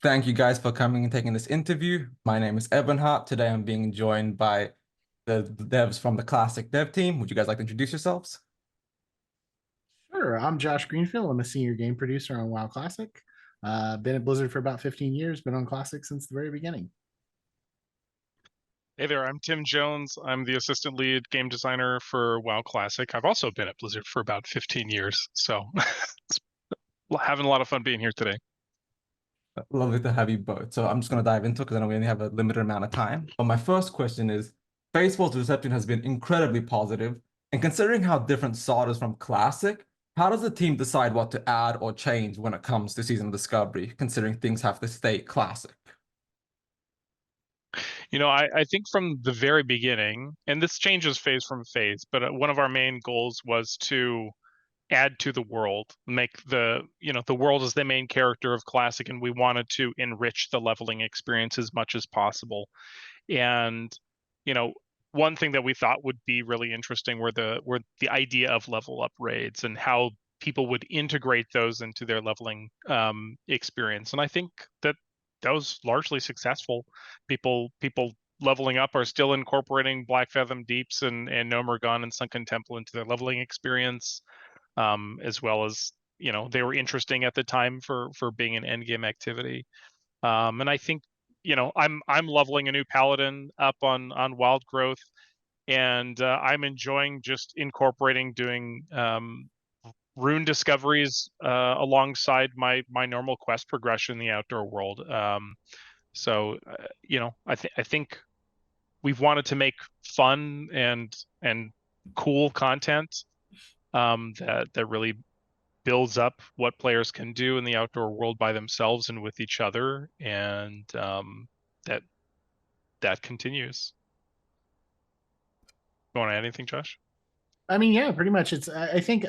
Thank you guys for coming and taking this interview. My name is Ebenhart. Today I'm being joined by the devs from the Classic dev team. Would you guys like to introduce yourselves? Sure. I'm Josh Greenfield. I'm a senior game producer on WoW Classic. Been at Blizzard for about 15 years, been on Classic since the very beginning. Hey there, I'm Tim Jones. I'm the assistant lead game designer for WoW Classic. I've also been at Blizzard for about 15 years, so having a lot of fun being here today. Lovely to have you both. So I'm just going to dive into it because I know we only have a limited amount of time. But my first question is, Baseball's reception has been incredibly positive, and considering how different SoD is from Classic, how does the team decide what to add or change when it comes to Season of Discovery, considering things have to stay Classic? I think from the very beginning, and this changes phase from phase, but one of our main goals was to add to the world, make the world as the main character of Classic, and we wanted to enrich the leveling experience as much as possible. And you know, one thing that we thought would be really interesting were the idea of level up raids and how people would integrate those into their leveling experience. And I think that was largely successful. People leveling up are still incorporating Black Fathom Deeps and Nomer Gun and Sunken Temple into their leveling experience, as well as they were interesting at the time for being an endgame activity. And I think I'm leveling a new paladin up on Wild Growth, and I'm enjoying just incorporating doing rune discoveries alongside my normal quest progression in the outdoor world. So I think we've wanted to make fun and cool content that really builds up what players can do in the outdoor world by themselves and with each other, and that that continues. You want to add anything, Josh? I mean, yeah, pretty much. I think,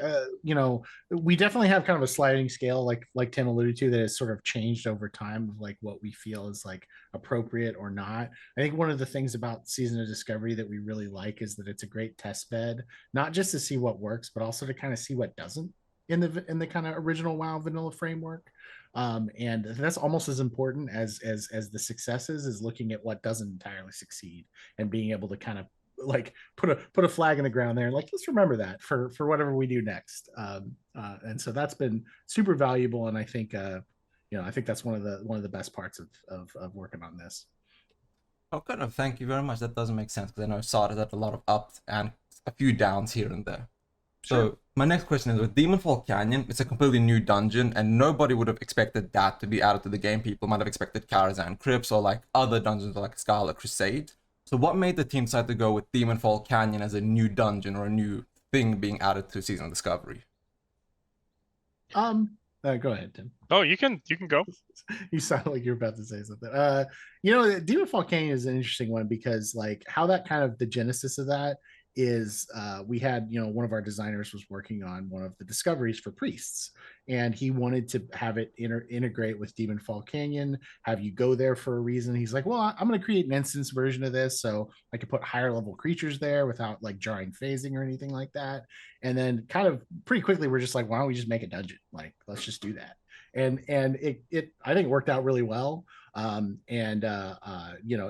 we definitely have kind of a sliding scale, like Tim alluded to, that has sort of changed over time of like what we feel is like appropriate or not. I think one of the things about Season of Discovery that we really like is that it's a great test bed, not just to see what works, but also to kind of see what doesn't in the kind of original WoW vanilla framework. And that's almost as important as the successes, is looking at what doesn't entirely succeed and being able to kind of like put a flag in the ground there, like let's remember that for whatever we do next. And so that's been super valuable, and I think I think that's one of the best parts of working on this. Oh, good enough. Thank you very much. That does make sense because I know SoD has had a lot of ups and a few downs here and there. Sure. So my next question is, with Demonfall Canyon, it's a completely new dungeon, and nobody would have expected that to be added to the game. People might have expected Karazhan Crypts or like other dungeons like Scarlet Crusade. So what made the team decide to go with Demonfall Canyon as a new dungeon or a new thing being added to Season of Discovery? Go ahead, Tim. Oh, you can go. You sound like you're about to say something. Demonfall Canyon is an interesting one because like how that kind of the genesis of that is, we had, one of our designers was working on one of the discoveries for priests, and he wanted to have it integrate with Demonfall Canyon, have you go there for a reason. He's like, well, I'm going to create an instance version of this so I could put higher level creatures there without like jarring phasing or anything like that. And then kind of pretty quickly we're just like, why don't we just make a dungeon? Like, let's just do that. And it I think it worked out really well.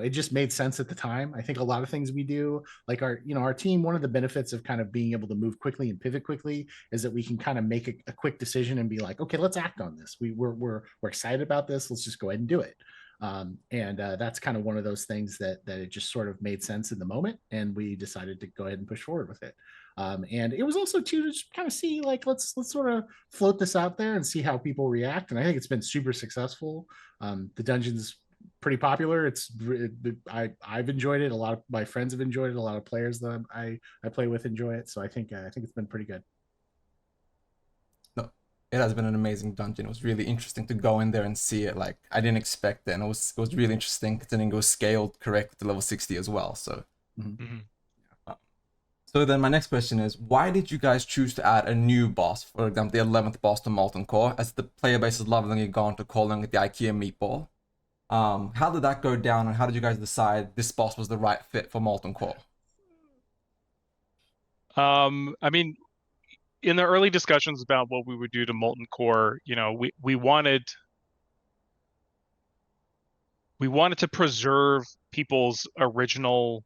It just made sense at the time. I think a lot of things we do, like our team, one of the benefits of kind of being able to move quickly and pivot quickly is that we can kind of make a quick decision and be like, okay, let's act on this. We're excited about this. Let's just go ahead and do it. That's kind of one of those things that it just sort of made sense in the moment, and we decided to go ahead and push forward with it. And it was also to just kind of see like let's sort of float this out there and see how people react. And I think it's been super successful. The dungeon's pretty popular. I've enjoyed it. A lot of my friends have enjoyed it. A lot of players that I play with enjoy it. So I think it's been pretty good. No, it has been an amazing dungeon. It was really interesting to go in there and see it. Like I didn't expect it, and it was really interesting considering it was scaled correct to level 60 as well. So. Mm-hmm. Mm-hmm. So then my next question is, why did you guys choose to add a new boss, for example, the 11th boss to Molten Core, as the player base is leveling it gone to calling it the IKEA meatball? How did that go down, and how did you guys decide this boss was the right fit for Molten Core? I mean, in the early discussions about what we would do to Molten Core, we wanted we wanted to preserve people's original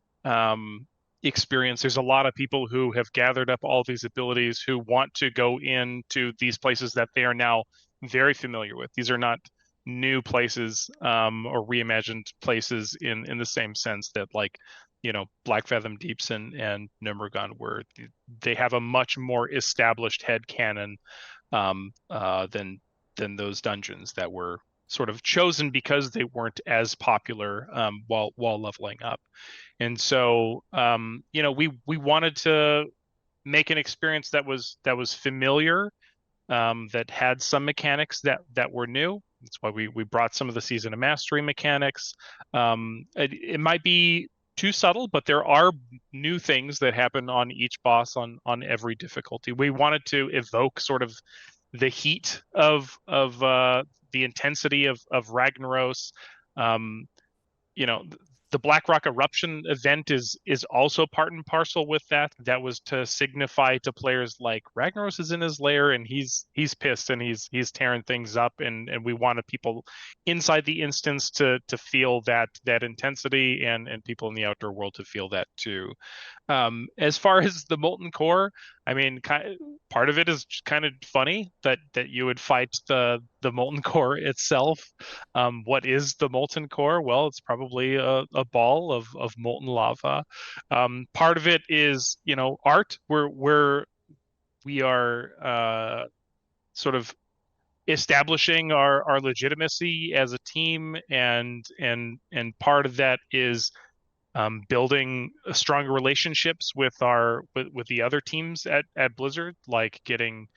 experience. There's a lot of people who have gathered up all these abilities who want to go into these places that they are now very familiar with. These are not new places or reimagined places in the same sense that, like, Black Fathom Deeps and Numragon, where they have a much more established head canon than those dungeons that were sort of chosen because they weren't as popular while leveling up. And so we wanted to make an experience that was familiar, that had some mechanics that were new. That's why we brought some of the Season of Mastery mechanics. It might be too subtle, but there are new things that happen on each boss on every difficulty. We wanted to evoke sort of the heat of the intensity of Ragnaros. The Blackrock Eruption event is also part and parcel with that. That was to signify to players, like, Ragnaros is in his lair and he's pissed and he's tearing things up, and we wanted people inside the instance to feel that intensity, and people in the outdoor world to feel that too. As far as the Molten Core, I mean, part of it is kind of funny that you would fight the Molten Core itself. What is the Molten Core? Well, it's probably a ball of molten lava. Part of it is, art, where we are sort of establishing our legitimacy as a team, and part of that is building stronger relationships with the other teams at Blizzard, like getting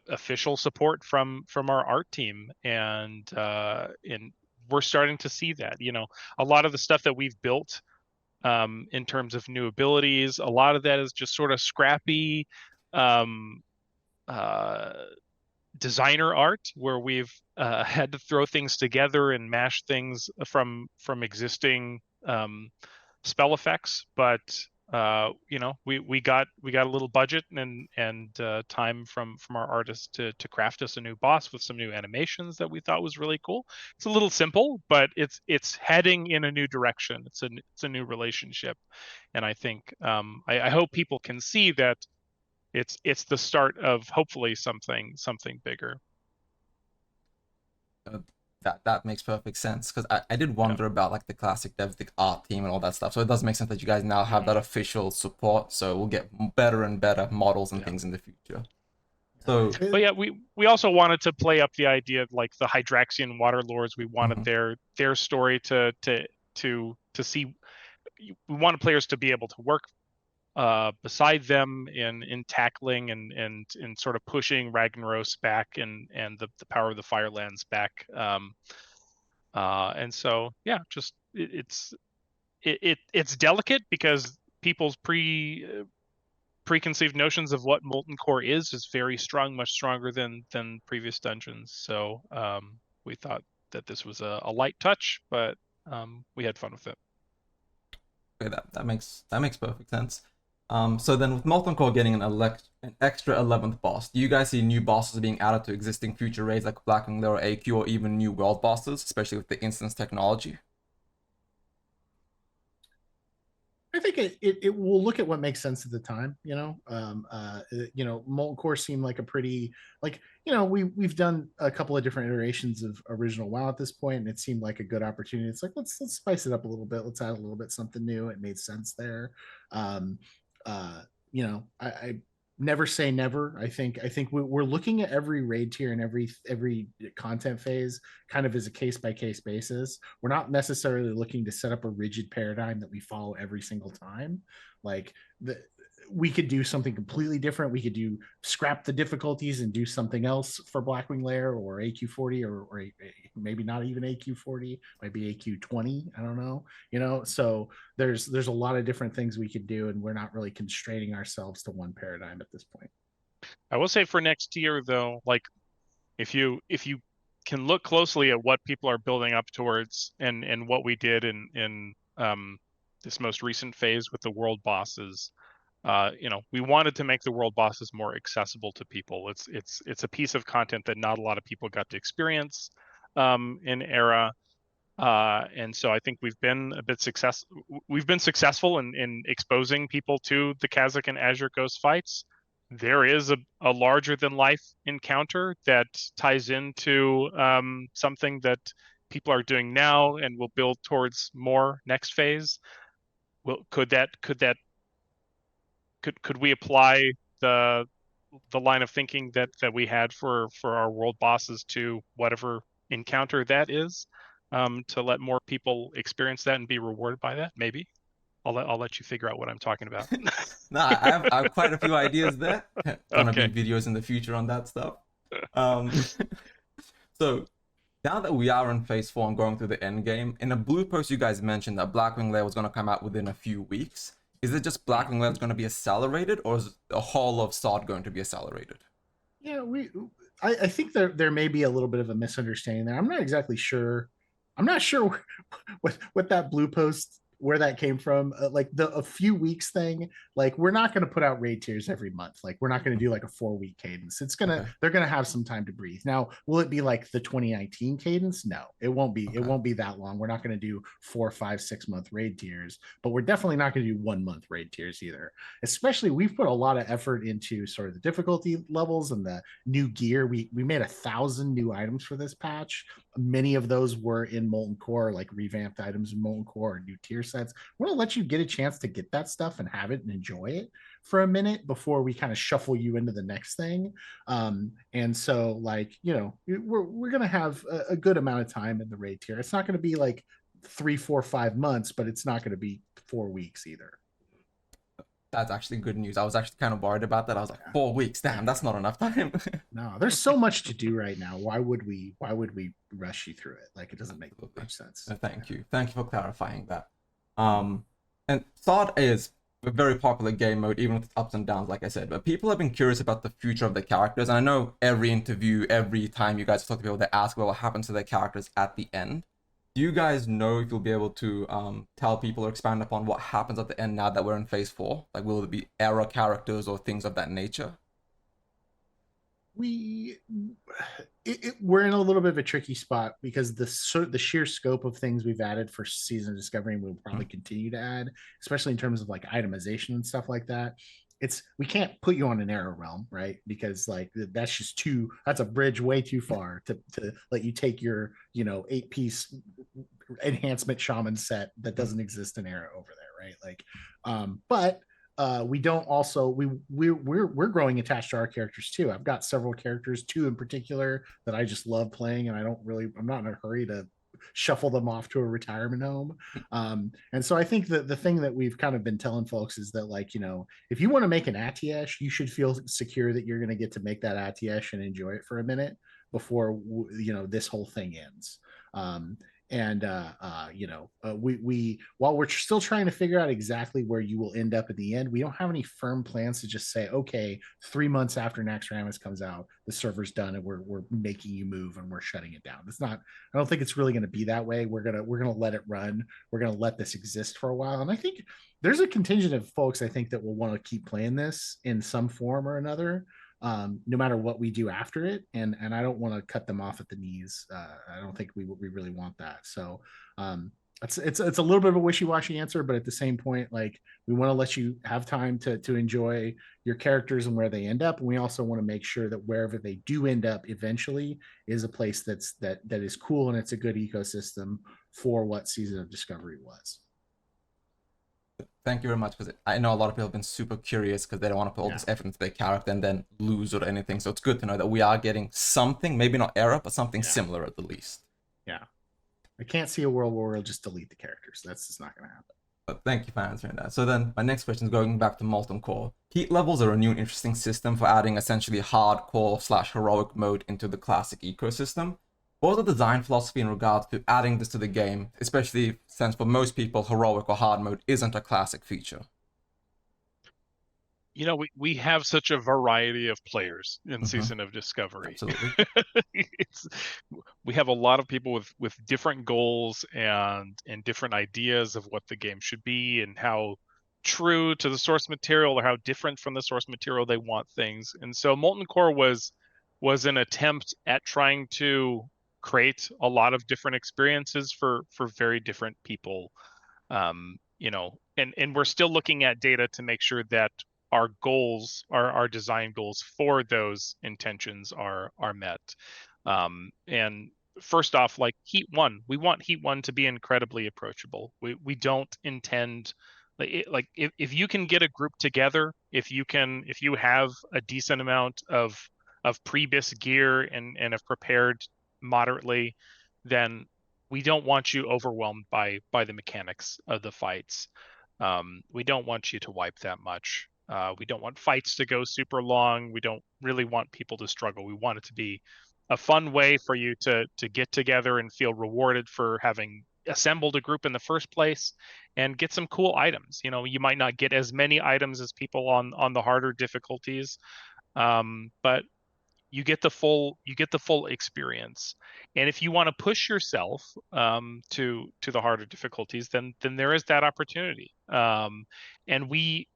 official support from our art team, and we're starting to see that. A lot of the stuff that we've built in terms of new abilities, a lot of that is just sort of scrappy designer art, where we've had to throw things together and mash things from existing spell effects. But we got a little budget and time from our artists to craft us a new boss with some new animations that we thought was really cool. It's a little simple, but it's heading in a new direction. It's a new relationship, and I think I hope people can see that it's the start of hopefully something bigger. That makes perfect sense, because I did wonder about, like, the classic Devtic art team and all that stuff. So it does make sense that you guys now have that official support. So we'll get better and better models and things in the future. So, but yeah, we also wanted to play up the idea of, like, the Hydraxian water lords. We wanted their story to see. We wanted players to be able to work beside them in tackling and sort of pushing Ragnaros back and the power of the Firelands back. And so just it's delicate, because people's preconceived notions of what Molten Core is very strong, much stronger than previous dungeons. So we thought that this was a light touch, but we had fun with it. Okay, that makes perfect sense. So then, with Molten Core getting an extra 11th boss, do you guys see new bosses being added to existing future raids like Blackwing Lair or AQ, or even new world bosses, especially with the instance technology? I think it will look at what makes sense at the time. Molten Core seemed like a pretty, like, we've done a couple of different iterations of original WoW at this point, and it seemed like a good opportunity. It's like, let's spice it up a little bit. Let's add a little bit something new. It made sense there. I never say never. I think we're looking at every raid tier and every content phase kind of as a case by case basis. We're not necessarily looking to set up a rigid paradigm that we follow every single time. Like, we could do something completely different. We could scrap the difficulties and do something else for Blackwing Lair or AQ40, or maybe not even AQ40, might be AQ20. I don't know. So there's a lot of different things we could do, and we're not really constraining ourselves to one paradigm at this point. I will say, for next year, though, like, if you can look closely at what people are building up towards and what we did in this most recent phase with the world bosses, we wanted to make the world bosses more accessible to people. It's a piece of content that not a lot of people got to experience. in Era. And so I think we've been successful in exposing people to the Kazakh and Azure Ghost fights. There is a larger than life encounter that ties into something that people are doing now and will build towards more next phase. Could we apply the line of thinking that we had for our world bosses to whatever encounter that is, to let more people experience that and be rewarded by that? Maybe. I'll let you figure out what I'm talking about. No, I have quite a few ideas there. Gonna Okay. be videos in the future on that stuff. So now that we are in phase 4 and going through the end game, in a blue post you guys mentioned that Blackwing Lair was going to come out within a few weeks. Is it just Blackwing Lair that's going to be accelerated, or is the whole of SoD going to be accelerated? Yeah, I think there may be a little bit of a misunderstanding there. I'm not exactly sure. I'm not sure what that blue post, where that came from. Like a few weeks thing. Like, we're not going to put out raid tiers every month. Like, we're not going to do like a 4-week cadence. They're gonna have some time to breathe. Now, will it be like the 2019 cadence? No, it won't be. Okay. It won't be that long. We're not going to do 4, 5, 6 month raid tiers, but we're definitely not going to do 1 month raid tiers either. Especially, we've put a lot of effort into sort of the difficulty levels and the new gear. We made 1,000 new items for this patch. Many of those were in Molten Core, like revamped items in Molten Core and new tier sets. We want to let you get a chance to get that stuff and have it and enjoy it for a minute before we kind of shuffle you into the next thing. And so, like, we're gonna have a good amount of time in the raid tier. It's not going to be like 3, 4, 5 months, but it's not going to be 4 weeks either. That's actually good news. I was actually kind of worried about that. I was like, 4 weeks, damn, that's not enough time. No, there's so much to do right now. Why would we rush you through it? Like, it doesn't make much sense. Thank you for clarifying that. And SoD is a very popular game mode, even with its ups and downs, like I said. But people have been curious about the future of the characters. And I know every interview, every time you guys talk to people, they ask about what happens to their characters at the end. Do you guys know if you'll be able to tell people or expand upon what happens at the end now that we're in phase 4? Like, will it be era characters or things of that nature? We're in a little bit of a tricky spot because the sheer scope of things we've added for Season of Discovery, and we'll probably continue to add, especially in terms of like itemization and stuff like that. We can't put you on an Arrow realm, right? Because like that's a bridge way too far to let you take your 8-piece enhancement shaman set that doesn't exist in Arrow over there, right? Like, but we don't also we're growing attached to our characters too. I've got several characters, 2 in particular, that I just love playing, and I'm not in a hurry to shuffle them off to a retirement home. And so I think that the thing that we've kind of been telling folks is that, like, if you want to make an Atiesh, you should feel secure that you're going to get to make that Atiesh and enjoy it for a minute before this whole thing ends. We while we're still trying to figure out exactly where you will end up at the end, we don't have any firm plans to just say, okay, 3 months after Naxx comes out, the server's done and we're making you move and we're shutting it down. I don't think it's really going to be that way. We're gonna let it run. We're gonna let this exist for a while, and I think there's a contingent of folks, I think, that will want to keep playing this in some form or another, no matter what we do after it. And I don't want to cut them off at the knees. I don't think we really want that. So it's a little bit of a wishy-washy answer, but at the same point, like, we want to let you have time to enjoy your characters and where they end up. And we also want to make sure that wherever they do end up eventually is a place that is cool and it's a good ecosystem for what Season of Discovery was. Thank you very much, because I know a lot of people have been super curious because they don't want to put all this effort into their character and then lose or anything. So it's good to know that we are getting something, maybe not Era, but something similar at the least. Yeah. I can't see a world where we'll just delete the characters. That's just not going to happen. But thank you for answering that. So then my next question is going back to Molten Core. Heat levels are a new and interesting system for adding essentially hardcore/heroic mode into the classic ecosystem. What was the design philosophy in regards to adding this to the game, especially since for most people, heroic or hard mode isn't a classic feature? We have such a variety of players in Season of Discovery. Absolutely. We have a lot of people with different goals and different ideas of what the game should be and how true to the source material or how different from the source material they want things. And so Molten Core was an attempt at trying to create a lot of different experiences for very different people. You know, and we're still looking at data to make sure that our goals, our design goals for those intentions are met. And first off, like Heat 1, we want Heat 1 to be incredibly approachable. We don't intend like if you can get a group together, if you have a decent amount of pre-bis gear and have prepared moderately, then we don't want you overwhelmed by the mechanics of the fights. We don't want you to wipe that much. We don't want fights to go super long. We don't really want people to struggle. We want it to be a fun way for you to get together and feel rewarded for having assembled a group in the first place and get some cool items. You know, you might not get as many items as people on the harder difficulties, but you get the full experience. And if you want to push yourself to the harder difficulties, then there is that opportunity. And we,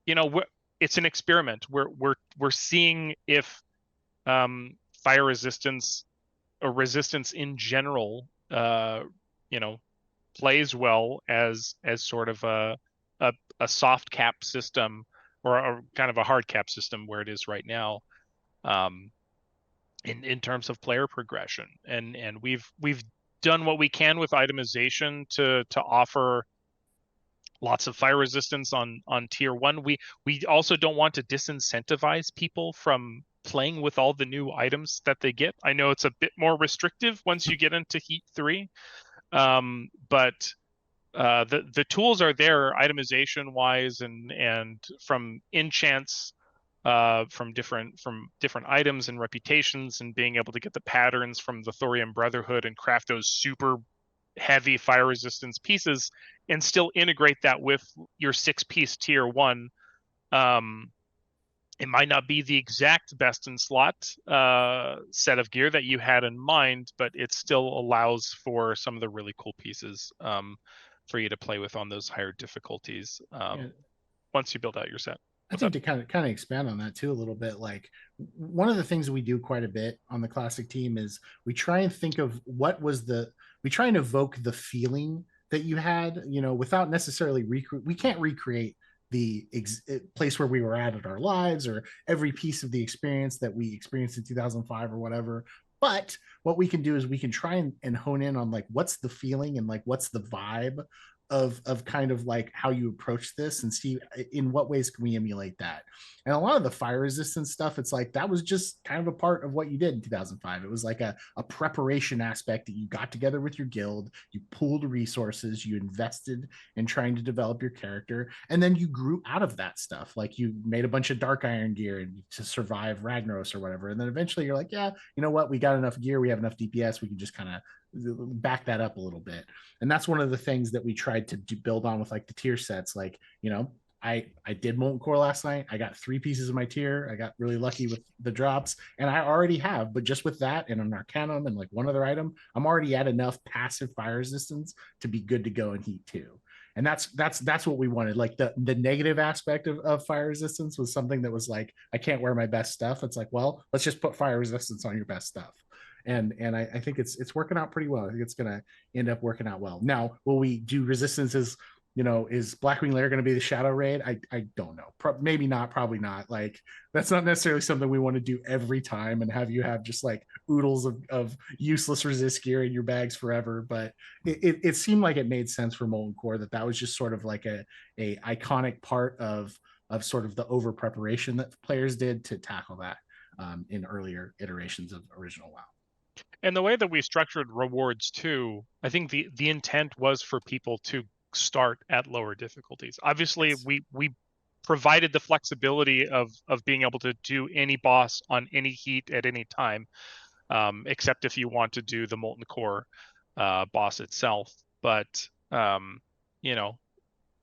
you know, it's an experiment. We're seeing if fire resistance or resistance in general, you know, plays well as sort of a soft cap system, or a kind of a hard cap system where it is right now. In terms of player progression, and we've done what we can with itemization to offer lots of fire resistance on tier 1. We also don't want to disincentivize people from playing with all the new items that they get. I know it's a bit more restrictive once you get into Heat 3, but the tools are there itemization wise, and from enchants, from different items and reputations, and being able to get the patterns from the Thorium Brotherhood and craft those super heavy fire resistance pieces and still integrate that with your 6-piece tier 1. It might not be the exact best in slot set of gear that you had in mind, but it still allows for some of the really cool pieces for you to play with on those higher difficulties once you build out your set. I think to kind of expand on that too a little bit, like one of the things we do quite a bit on the classic team is we try and think of we try and evoke the feeling that you had, you know, without necessarily we can't recreate the place where we were at our lives, or every piece of the experience that we experienced in 2005 or whatever. But what we can do is we can try and hone in on like what's the feeling and like what's the vibe of kind of like how you approach this, and see in what ways can we emulate that. And a lot of the fire resistance stuff, it's like that was just kind of a part of what you did in 2005. It was like a preparation aspect that you got together with your guild, you pooled resources, you invested in trying to develop your character, and then you grew out of that stuff. Like you made a bunch of dark iron gear to survive Ragnaros or whatever, and then eventually you're like, yeah, you know what, we got enough gear, we have enough DPS, we can just kind of back that up a little bit. And that's one of the things that we tried to build on with like the tier sets. Like, you know, I did Molten Core last night. I got 3 pieces of my tier. I got really lucky with the drops, and I already have, but just with that and an Arcanum and like one other item, I'm already at enough passive fire resistance to be good to go in Heat 2. And that's what we wanted. Like the negative aspect of fire resistance was something that was like, I can't wear my best stuff. It's like, well, let's just put fire resistance on your best stuff. And I think it's working out pretty well. I think it's going to end up working out well. Now, will we do resistances? You know, is Blackwing Lair going to be the shadow raid? I don't know. Maybe not. Probably not. Like that's not necessarily something we want to do every time and have you have just like oodles of useless resist gear in your bags forever. But it seemed like it made sense for Molten Core that was just sort of like a iconic part of sort of the over preparation that players did to tackle that in earlier iterations of original WoW. And the way that we structured rewards too, I think the intent was for people to start at lower difficulties. Obviously, yes. we provided the flexibility of being able to do any boss on any heat at any time, except if you want to do the Molten Core boss itself. But you know,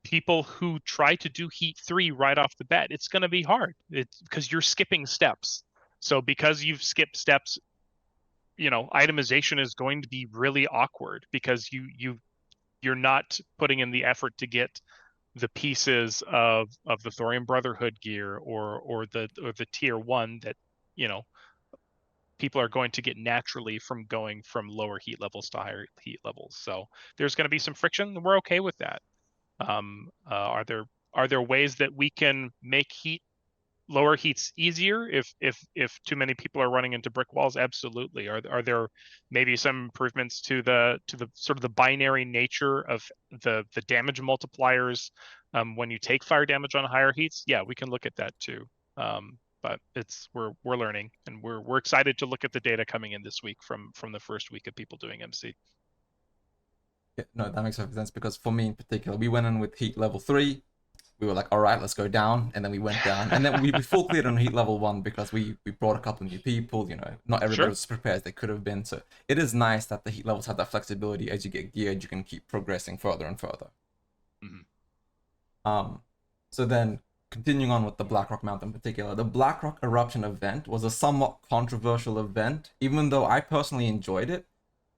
people who try to do Heat 3 right off the bat, it's going to be hard. It's because you're skipping steps. So because you've skipped steps, you know, itemization is going to be really awkward because you're not putting in the effort to get the pieces of the Thorium Brotherhood gear or the tier 1 that, you know, people are going to get naturally from going from lower heat levels to higher heat levels. So there's going to be some friction, and we're okay with that. Are there ways that we can make lower heats easier if too many people are running into brick walls? Absolutely. Are there maybe some improvements to the sort of the binary nature of the damage multipliers when you take fire damage on higher heats? Yeah, we can look at that too. But we're learning, and we're excited to look at the data coming in this week from the first week of people doing MC. Yeah, no, that makes perfect sense, because for me in particular, we went in with heat level 3. We were like, all right, let's go down, and then we went down, and then we full cleared on heat level 1 because we brought a couple of new people. You know, not everybody was as prepared as they could have been. So it is nice that the heat levels have that flexibility. As you get geared, you can keep progressing further and further. So then continuing on with the Blackrock mount in particular, the Blackrock Eruption event was a somewhat controversial event, even though I personally enjoyed it.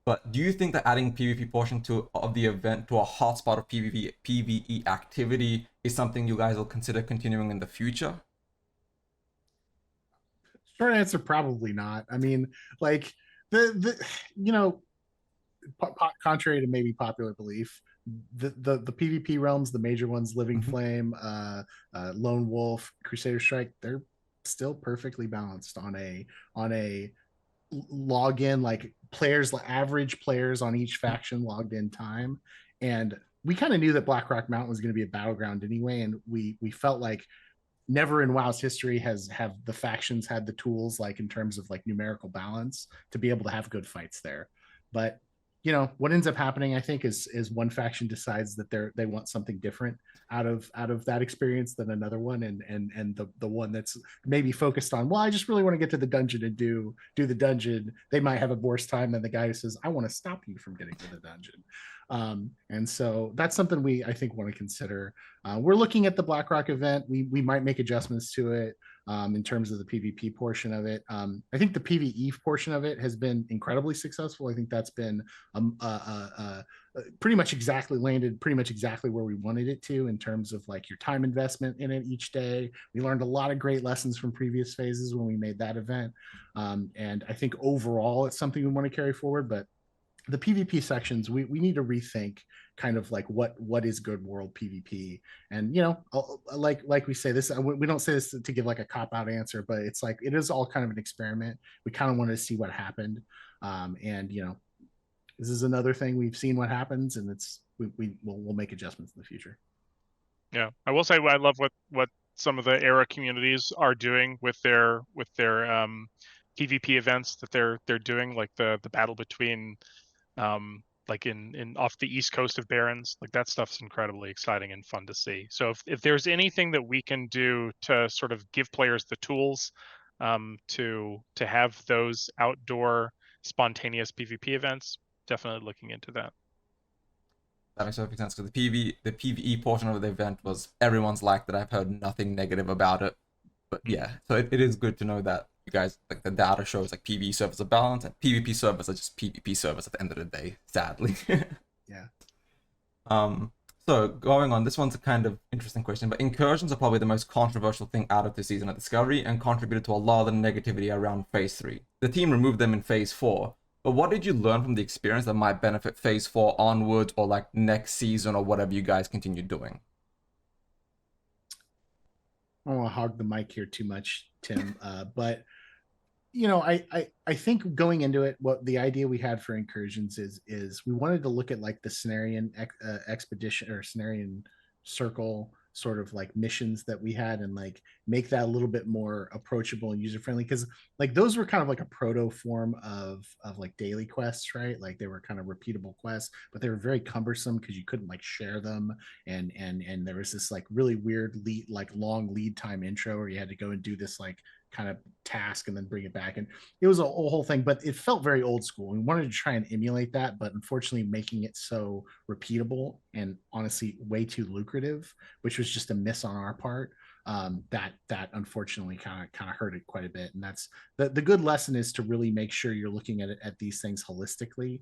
But do you think that adding PvP portion of the event to a hotspot of PvE activity is something you guys will consider continuing in the future? Short answer, probably not. I mean, like the you know, contrary to maybe popular belief, the PvP realms, the major ones, Living Flame, Lone Wolf, Crusader Strike, they're still perfectly balanced on a login, like average players on each faction logged in time. And we kind of knew that Blackrock Mountain was going to be a battleground anyway, and we felt like never in WoW's history have the factions had the tools, like in terms of like numerical balance, to be able to have good fights there. But what ends up happening, I think, is one faction decides that they want something different out of that experience than another one, and the one that's maybe focused on, well, I just really want to get to the dungeon and do the dungeon, they might have a worse time than the guy who says, I want to stop you from getting to the dungeon. And so that's something I think want to consider. We're looking at the Blackrock event. We might make adjustments to it in terms of the PvP portion of it. I think the PvE portion of it has been incredibly successful. I think that's been pretty much exactly where we wanted it to, in terms of like your time investment in it each day. We learned a lot of great lessons from previous phases when we made that event. And I think overall it's something we want to carry forward, but the PvP sections, we need to rethink kind of like what is good world PvP. And like we say this, we don't say this to give like a cop-out answer, but it's like it is all kind of an experiment. We kind of wanted to see what happened. And this is another thing, we've seen what happens, and we'll make adjustments in the future. Yeah, I will say I love what some of the era communities are doing with their PvP events that they're doing, like the battle between like in off the east coast of Barrens. Like that stuff's incredibly exciting and fun to see. So if there's anything that we can do to sort of give players the tools to have those outdoor spontaneous PvP events, definitely looking into that. That makes perfect sense, because the PvE portion of the event was everyone's like that. I've heard nothing negative about it. But yeah, so it is good to know that you guys, like, the data shows like PvE servers are balanced and PvP servers are just PvP servers at the end of the day, sadly. Yeah. So going on, this one's a kind of interesting question, but incursions are probably the most controversial thing out of the season of Discovery and contributed to a lot of the negativity around Phase 3. The team removed them in Phase 4, but what did you learn from the experience that might benefit Phase 4 onwards, or like next season, or whatever you guys continue doing? I don't want to hog the mic here too much, Tim, but I think going into it, what the idea we had for incursions is we wanted to look at like the Cenarian expedition or Cenarian circle sort of like missions that we had, and like make that a little bit more approachable and user friendly, because like those were kind of like a proto form of like daily quests, right? Like they were kind of repeatable quests, but they were very cumbersome because you couldn't like share them, and there was this like really weird long lead time intro where you had to go and do this like kind of task and then bring it back, and it was a whole thing, but it felt very old school. We wanted to try and emulate that, but unfortunately making it so repeatable and honestly way too lucrative, which was just a miss on our part, that unfortunately kind of hurt it quite a bit. And that's the good lesson, is to really make sure you're looking at these things holistically.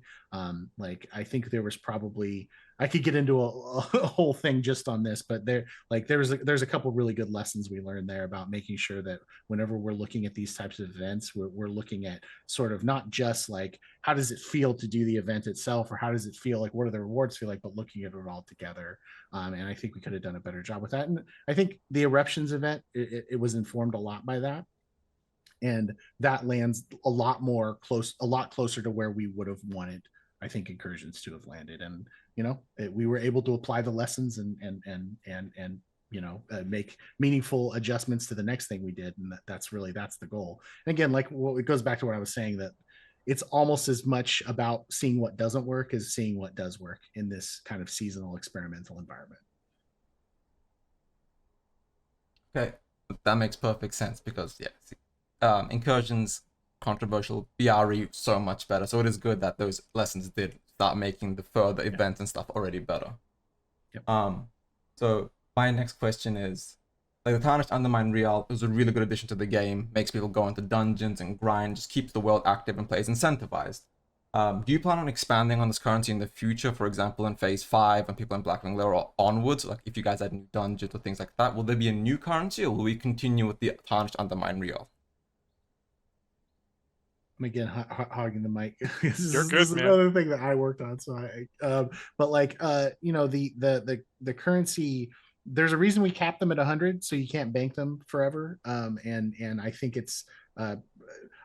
Like I think there was probably I could get into a whole thing just on this, but there's a couple really good lessons we learned there about making sure that whenever we're looking at these types of events, we're looking at sort of not just like how does it feel to do the event itself, or how does it feel like, what do the rewards feel like, but looking at it all together. And I think we could have done a better job with that. And I think the Eruptions event, it was informed a lot by that, and that lands a lot closer to where we would have wanted, I think, Incursions to have landed. And we were able to apply the lessons and make meaningful adjustments to the next thing we did, and that's the goal. And again, like, it goes back to what I was saying, that it's almost as much about seeing what doesn't work as seeing what does work in this kind of seasonal experimental environment. Okay, that makes perfect sense because Incursions, controversial, BRE so much better. So it is good that those lessons did start making the further events and stuff already better. Yep. So my next question is, like, the Tarnished Undermine Real is a really good addition to the game, makes people go into dungeons and grind, just keeps the world active and players incentivized. Do you plan on expanding on this currency in the future, for example, in Phase 5 and people in Blackwing Lair or onwards? Like, if you guys add new dungeons or things like that, will there be a new currency, or will we continue with the Tarnished Undermine Real? I'm again hogging the mic. This You're good, is man. another thing that I worked on. So but like, the currency, there's a reason we cap them at 100, so you can't bank them forever. And I think it's, I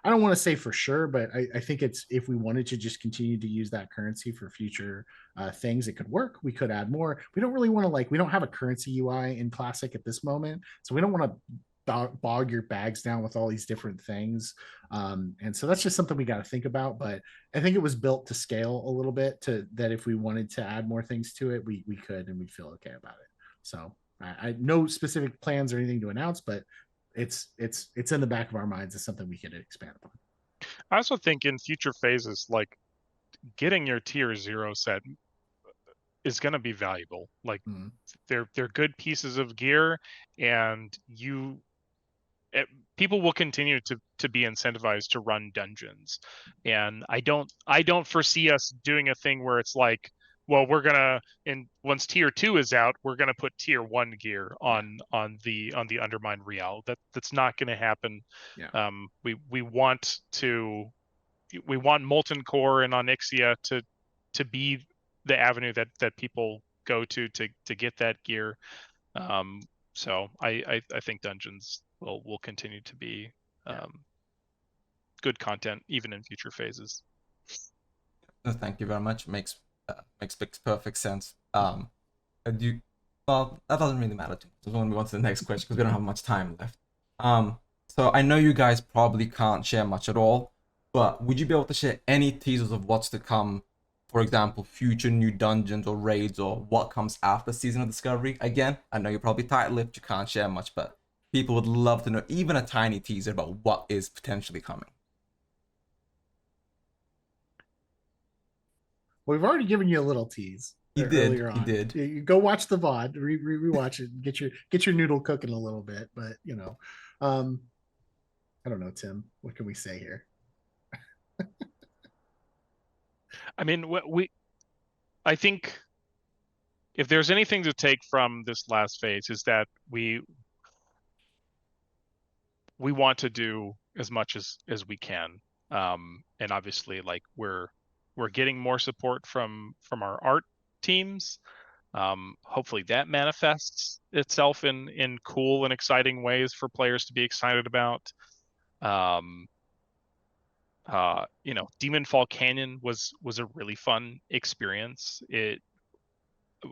don't want to say for sure, but I think it's, if we wanted to just continue to use that currency for future things, it could work. We could add more. We don't really want to, like, we don't have a currency UI in Classic at this moment, so we don't want to bog your bags down with all these different things. And so that's just something we got to think about. But I think it was built to scale a little bit, to that if we wanted to add more things to it, we could, and we'd feel okay about it. So I no specific plans or anything to announce, but it's in the back of our minds as something we could expand upon. I also think in future phases, like, getting your tier 0 set is going to be valuable. Like, they're good pieces of gear, and people will continue to be incentivized to run dungeons. And I don't foresee us doing a thing where it's like, well, we're gonna, once tier 2 is out, we're gonna put tier 1 gear on the Undermine Real. That's not gonna happen. Yeah. We want Molten Core and Onyxia to be the avenue that people go to get that gear. So I think dungeons will continue to be good content even in future phases. Thank you very much. Makes perfect sense. Well, that doesn't really matter too much. Just want to move on to the next question because we don't have much time left. So I know you guys probably can't share much at all, but would you be able to share any teasers of what's to come? For example, future new dungeons or raids, or what comes after Season of Discovery? Again, I know you're probably tight-lipped, you can't share much, but people would love to know even a tiny teaser about what is potentially coming. Well, we've already given you a little tease. He earlier did. You go watch the VOD, rewatch it, get your noodle cooking a little bit. But I don't know, Tim. What can we say here? I mean, I think if there's anything to take from this last phase, is that we want to do as much as we can. And obviously, like, we're getting more support from our art teams. Hopefully that manifests itself in cool and exciting ways for players to be excited about. Demonfall Canyon was a really fun experience.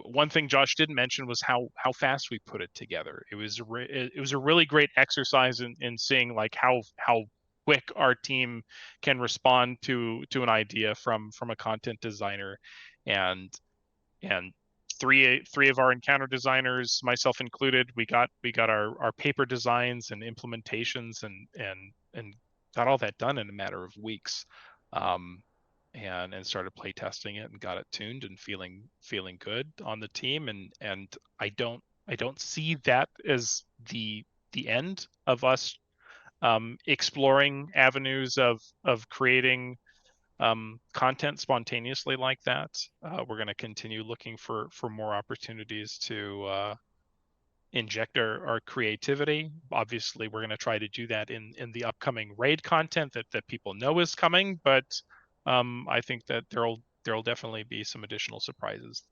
One thing Josh didn't mention was how fast we put it together. It was a really great exercise in seeing, like, how quick our team can respond to an idea from a content designer. And three of our encounter designers, myself included, we got our paper designs and implementations and got all that done in a matter of weeks. And started play testing it and got it tuned and feeling good on the team. And I don't see that as the end of us exploring avenues of creating content spontaneously like that. We're going to continue looking for more opportunities to inject our creativity. Obviously, we're going to try to do that in the upcoming raid content that people know is coming, but I think that there'll definitely be some additional surprises.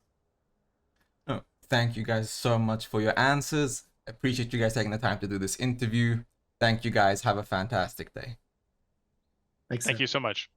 Oh, thank you guys so much for your answers. I appreciate you guys taking the time to do this interview. Thank you guys. Have a fantastic day. Thanks. Thank you so much.